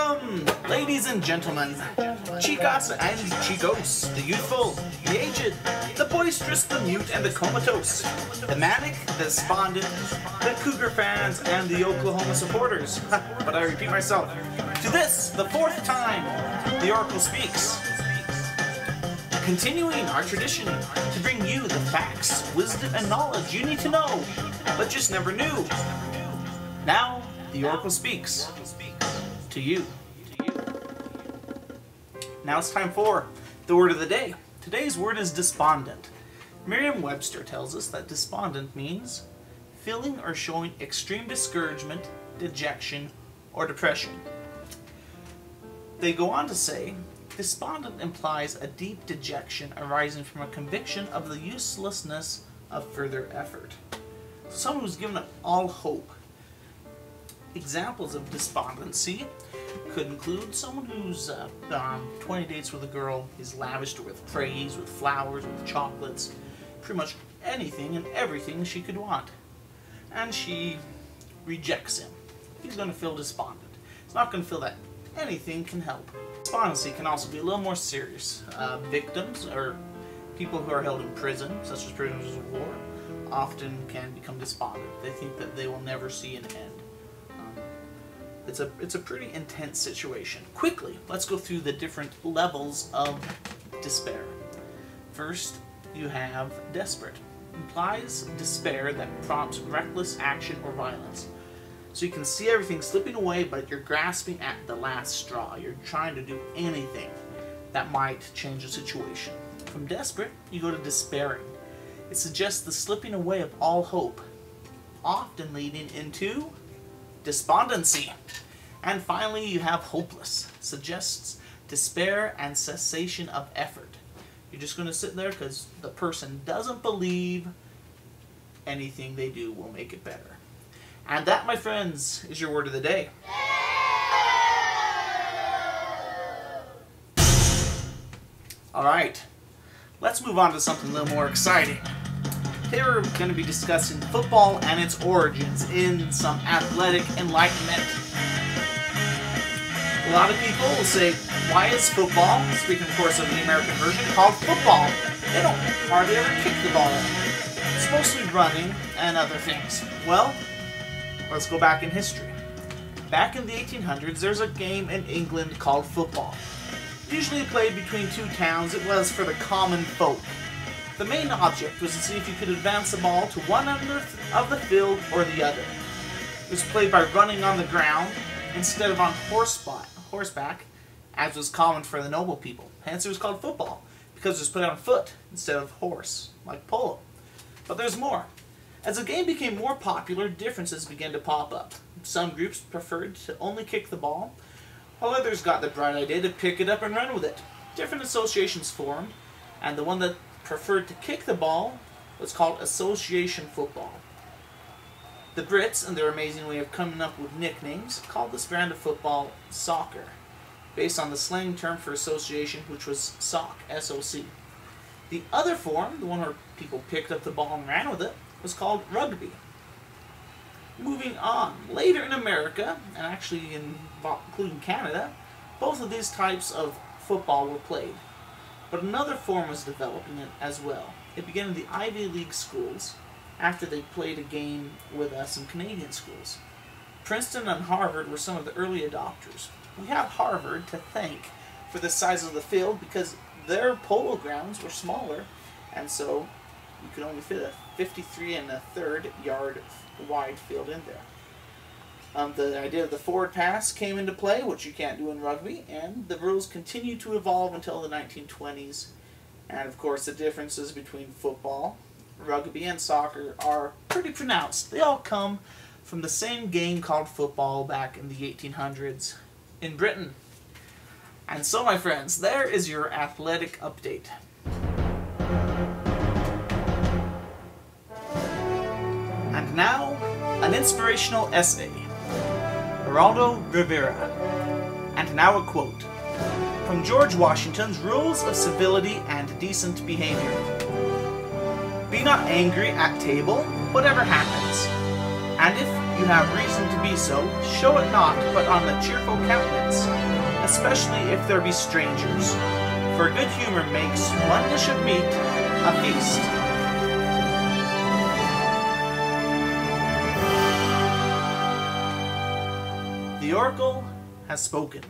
Welcome, ladies and gentlemen, chicas and chicos, the youthful, the aged, the boisterous, the mute, and the comatose, the manic, the despondent, the Cougar fans, and the Oklahoma supporters. But I repeat myself, to this, the fourth time, the Oracle speaks. Continuing our tradition to bring you the facts, wisdom, and knowledge you need to know, but just never knew. Now, the Oracle speaks to you. Now it's time for the word of the day. Today's word is despondent. Merriam-Webster tells us that despondent means feeling or showing extreme discouragement, dejection, or depression. They go on to say, despondent implies a deep dejection arising from a conviction of the uselessness of further effort. Someone who's given up all hope. Examples of despondency could include someone who's on 20 dates with a girl, he's lavished her with praise, with flowers, with chocolates, pretty much anything and everything she could want. And she rejects him. He's going to feel despondent. He's not going to feel that anything can help. Despondency can also be a little more serious. Victims or people who are held in prison, such as prisoners of war, often can become despondent. They think that they will never see an end. It's a pretty intense situation. Quickly, let's go through the different levels of despair. First, you have desperate. Implies despair that prompts reckless action or violence. So you can see everything slipping away, but you're grasping at the last straw. You're trying to do anything that might change the situation. From desperate, you go to despairing. It suggests the slipping away of all hope, often leading into despondency. And finally, you have hopeless. Suggests despair and cessation of effort. You're just going to sit there because the person doesn't believe anything they do will make it better. And that, my friends, is your word of the day. Alright, let's move on to something a little more exciting. Today we're going to be discussing football and its origins in some athletic enlightenment. A lot of people will say, why is football, speaking of course of the American version, called football? They don't hardly ever kick the ball. It's mostly running and other things. Well, let's go back in history. Back in the 1800s, there's a game in England called football. Usually played between two towns, it was for the common folk. The main object was to see if you could advance the ball to one end of the field or the other. It was played by running on the ground instead of on horseback, as was common for the noble people. Hence it was called football, because it was played on foot instead of horse, like polo. But there's more. As the game became more popular, differences began to pop up. Some groups preferred to only kick the ball, while others got the bright idea to pick it up and run with it. Different associations formed, and the one that preferred to kick the ball was called association football. The Brits, in their amazing way of coming up with nicknames, called this brand of football soccer, based on the slang term for association, which was sock, S-O-C. The other form, the one where people picked up the ball and ran with it, was called rugby. Moving on, later in America, and actually including Canada, both of these types of football were played. But another form was developing it as well. It began in the Ivy League schools, after they played a game with some Canadian schools. Princeton and Harvard were some of the early adopters. We have Harvard to thank for the size of the field because their polo grounds were smaller, and so you could only fit a 53 1/3 yard wide field in there. The idea of the forward pass came into play, which you can't do in rugby, and the rules continued to evolve until the 1920s. And of course the differences between football, rugby, and soccer are pretty pronounced. They all come from the same game called football back in the 1800s in Britain. And so, my friends, there is your athletic update. And now, an inspirational essay. Geraldo Rivera. And now a quote from George Washington's Rules of Civility and Decent Behavior. Be not angry at table, whatever happens, and if you have reason to be so, show it not but on the cheerful countenance, especially if there be strangers. For good humor makes one dish of meat a feast. The oracle has spoken.